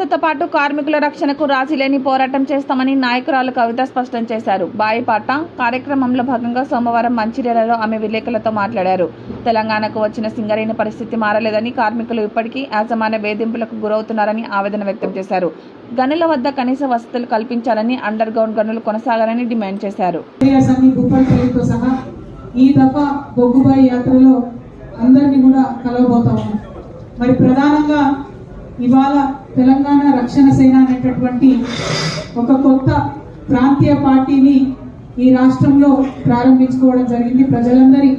ఉద్యోగులతో పాటు కార్మికుల రక్షణకు రాజీలేని పోరాటం చేస్తామని నాయకురాలు కవిత స్పష్టం చేశారు. బాయిపాట కార్యక్రమంలో భాగంగా సోమవారం మంచిర్యాలలో ఆమె విలేకరులతో మాట్లాడారు. తెలంగాణకు వచ్చిన సింగరేణి పరిస్థితి మారలేదని, కార్మికులు ఇప్పటికీ యాజమాన్య వేధింపులకు గురవుతున్నారని ఆవేదన వ్యక్తం చేశారు. గనుల వద్ద కనీస వసతులు కల్పించాలని, అండర్ గ్రౌండ్ గనులు కొనసాగాలని డిమాండ్ చేశారు. ఈ దఫా బొగ్గుబాయి యాత్రలో అందరినీ కూడా కలవబోతా ఉన్నాం. మరి ప్రధానంగా ఇవాళ తెలంగాణ రక్షణ సేన అనేటటువంటి ఒక కొత్త ప్రాంతీయ పార్టీని ఈ రాష్ట్రంలో ప్రారంభించుకోవడం జరిగింది. ప్రజలందరి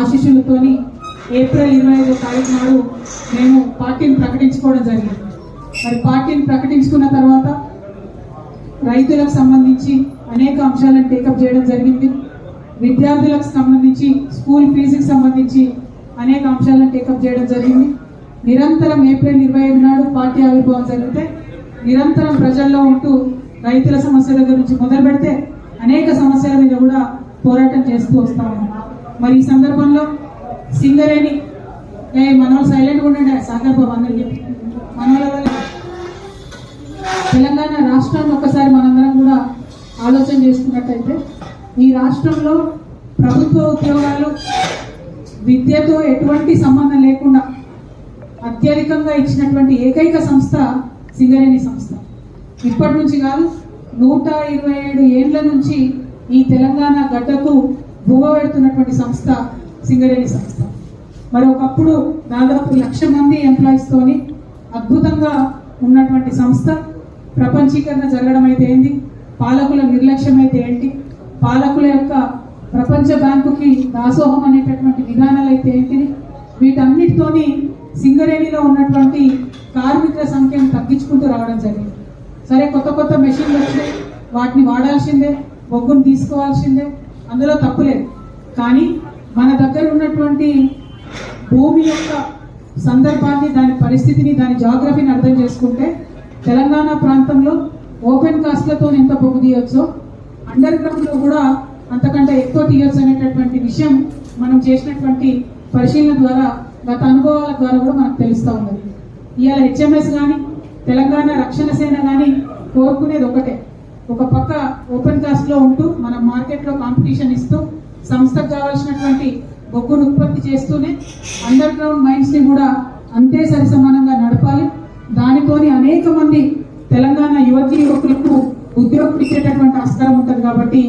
ఆశీస్సులతోని ఏప్రిల్ 25వ తారీఖు నాడు మేము పార్టీని ప్రకటించుకోవడం జరిగింది. మరి పార్టీని ప్రకటించుకున్న తర్వాత రైతులకు సంబంధించి అనేక అంశాలను టేకప్ చేయడం జరిగింది. విద్యార్థులకు సంబంధించి స్కూల్ ఫీజుకి సంబంధించి అనేక అంశాలను టేకప్ చేయడం జరిగింది. నిరంతరం ఏప్రిల్ 25 నాడు పార్టీ ఆవిర్భావం జరిగితే నిరంతరం ప్రజల్లో ఉంటూ రైతుల సమస్యల గురించి మొదలు పెడితే అనేక సమస్యల మీద కూడా పోరాటం చేస్తూ వస్తా ఉన్నాం. మరి ఈ సందర్భంలో సింగరేణి మనోళ్ళు సైలెంట్గా ఉండండి, సాగర్ బాబు అందరికీ మనోళ్ళ తెలంగాణ రాష్ట్రాన్ని ఒక్కసారి మనందరం కూడా ఆలోచన చేసుకున్నట్టయితే ఈ రాష్ట్రంలో ప్రభుత్వ ఉద్యోగాలు విద్యతో ఎటువంటి సంబంధం లేకుండా అత్యధికంగా ఇచ్చినటువంటి ఏకైక సంస్థ సింగరేణి సంస్థ. ఇప్పటి నుంచి కాదు, 127 ఏళ్ల నుంచి ఈ తెలంగాణ గడ్డకు భూమ పెడుతున్నటువంటి సంస్థ సింగరేణి సంస్థ. మరి ఒకప్పుడు దాదాపు 1,00,000 మంది ఎంప్లాయీస్ తోని అద్భుతంగా ఉన్నటువంటి సంస్థ ప్రపంచీకరణ జరగడం అయితే ఏంటి, పాలకుల నిర్లక్ష్యం అయితే ఏంటి, పాలకుల యొక్క ప్రపంచ బ్యాంకుకి దాసోహం అనేటటువంటి విధానాలు అయితే ఏంటిది, వీటన్నిటితోని సింగరేణిలో ఉన్నటువంటి కార్మికుల సంఖ్యను తగ్గించుకుంటూ రావడం జరిగింది. సరే, కొత్త కొత్త మెషిన్లు వచ్చినాయి, వాటిని వాడాల్సిందే, బొగ్గును తీసుకోవాల్సిందే, అందులో తప్పులేదు. కానీ మన దగ్గర ఉన్నటువంటి భూమి యొక్క సందర్భాన్ని, దాని పరిస్థితిని, దాని జాగ్రఫీని అర్థం చేసుకుంటే తెలంగాణ ప్రాంతంలో ఓపెన్ కాస్ట్లతో ఎంత బొగ్గు తీయొచ్చో అండర్ గ్రౌండ్ లో కూడా అంతకంటే ఎక్కువ తీయొచ్చు అనేటటువంటి విషయం మనం చేసినటువంటి పరిశీలన ద్వారా, గత అనుభవాల ద్వారా కూడా మనకు తెలుస్తూ ఉన్నది. ఇవాళ హెచ్ఎంఎస్ కానీ తెలంగాణ రక్షణ సేన కానీ కోరుకునేది ఒకటే, ఒక పక్క ఓపెన్ కాస్ట్ లో ఉంటూ మనం మార్కెట్ లో కాంపిటీషన్ ఇస్తూ సంస్థకు కావాల్సినటువంటి బొగ్గును ఉత్పత్తి చేస్తూనే అండర్ గ్రౌండ్ మైన్స్ ని కూడా అంతే సరిసమానంగా నడపాలి. దానితోని అనేక మంది తెలంగాణ యువతీ యువకులకు ఉద్యోగం ఇచ్చేటటువంటి ఆస్కారం ఉంటుంది. కాబట్టి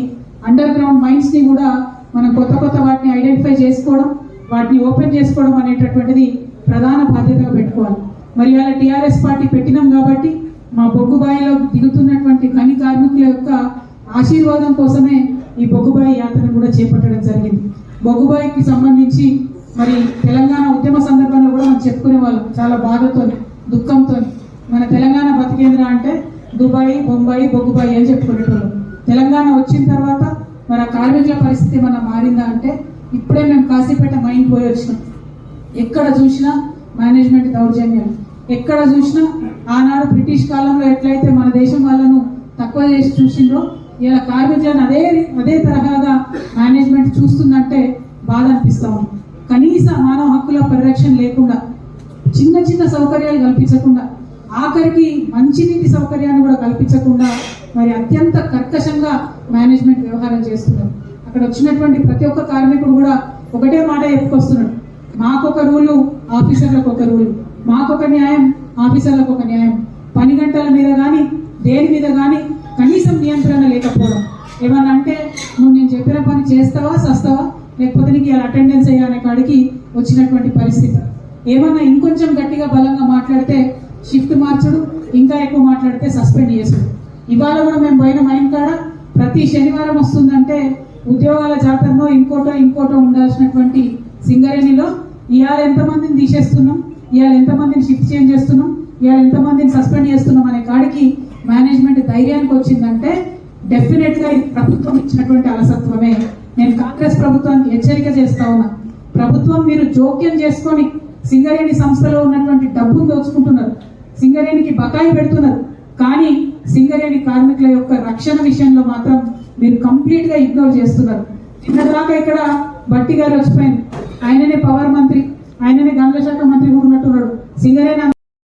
అండర్ గ్రౌండ్ మైన్స్ ని కూడా మనం కొత్త కొత్త వాటిని ఐడెంటిఫై చేసుకోవడం, వాటిని ఓపెన్ చేసుకోవడం అనేటటువంటిది ప్రధాన బాధ్యతగా పెట్టుకోవాలి. మరి అలా టీఆర్ఎస్ పార్టీ పెట్టినాం కాబట్టి మా బొగ్గుబాయిలో దిగుతున్నటువంటి ఖని కార్మికుల యొక్క ఆశీర్వాదం కోసమే ఈ బొగ్గుబాయి యాత్రను కూడా చేపట్టడం జరిగింది. బొగ్గుబాయికి సంబంధించి మరి తెలంగాణ ఉద్యమ సందర్భంలో కూడా మనం చెప్పుకునే వాళ్ళం చాలా బాధతో, దుఃఖంతో. మన తెలంగాణ బతికేంద్ర అంటే దుబాయ్, బొంబాయి, బొగ్గుబాయి అని చెప్పుకునేటోళ్ళం. తెలంగాణ వచ్చిన తర్వాత మన కార్మికుల పరిస్థితి మన మారిందా అంటే ఇప్పుడే మేము కాశీపేట మైన్ పోయి వచ్చినాం. ఎక్కడ చూసినా మేనేజ్మెంట్ దౌర్జన్యం, ఎక్కడ చూసినా ఆనాడు బ్రిటిష్ కాలంలో ఎట్లయితే మన దేశం వాళ్ళను తక్కువ చేసి చూసిండ్రో ఇలా కార్మికులను అదే తరహాగా మేనేజ్మెంట్ చూస్తుందంటే బాధ అనిపిస్తా ఉంది. కనీస మానవ హక్కుల పరిరక్షణ లేకుండా, చిన్న చిన్న సౌకర్యాలు కల్పించకుండా, ఆఖరికి మంచినీటి సౌకర్యాన్ని కూడా కల్పించకుండా మరి అత్యంత కర్కశంగా మేనేజ్మెంట్ వ్యవహారం చేస్తున్నారు. అక్కడ వచ్చినటువంటి ప్రతి ఒక్క కార్మికుడు కూడా ఒకటే మాట చెప్పుకొస్తున్నాడు, మాకొక రూలు, ఆఫీసర్లకు ఒక రూలు, మాకొక న్యాయం, ఆఫీసర్లకు ఒక న్యాయం. పని గంటల మీద కానీ దేని మీద కానీ కనీసం నియంత్రణ లేకపోవడం. ఏమన్నా అంటే నువ్వు నేను చెప్పిన పని చేస్తావా, సస్తావా, లేకపోతే నీకు ఇలా అటెండెన్స్ అయ్యానే కాడికి వచ్చినటువంటి పరిస్థితి. ఏమన్నా ఇంకొంచెం గట్టిగా బలంగా మాట్లాడితే షిఫ్ట్ మార్చుడు, ఇంకా ఎక్కువ మాట్లాడితే సస్పెండ్ చేసుడు. ఇవాళ కూడా మేము పోయిన మైన్ కాడ ప్రతి శనివారం వస్తుందంటే ఉద్యోగాల జాతరలో ఇంకోటో ఉండాల్సినటువంటి సింగరేణిలో ఇవాళ ఎంతమందిని తీసేస్తున్నాం, ఇవాళ ఎంతమందిని షిఫ్ట్ చేంజ్ చేస్తున్నాం, ఇవాళ ఎంతమందిని సస్పెండ్ చేస్తున్నాం అనే కాడికి మేనేజ్మెంట్ ధైర్యానికి వచ్చిందంటే డెఫినెట్ గా ఇది ప్రభుత్వం ఇచ్చినటువంటి అలసత్వమే. నేను కాంగ్రెస్ ప్రభుత్వానికి హెచ్చరిక చేస్తా ఉన్నా, ప్రభుత్వం మీరు జోక్యం చేసుకొని సింగరేణి సంస్థలో ఉన్నటువంటి డబ్బును దోచుకుంటున్నారు, సింగరేణికి బకాయి పెడుతున్నారు. కానీ సింగరేణి కార్మికుల యొక్క రక్షణ విషయంలో మాత్రం మీరు కంప్లీట్ గా ఇగ్నోర్ చేస్తున్నారు. నిన్నదాకా ఇక్కడ బట్టి గారు వచ్చిపోయింది, ఆయననే పవర్ మంత్రి, ఆయననే గనుల శాఖ మంత్రి కూడా ఉన్నట్టున్నాడు. సింగరేణి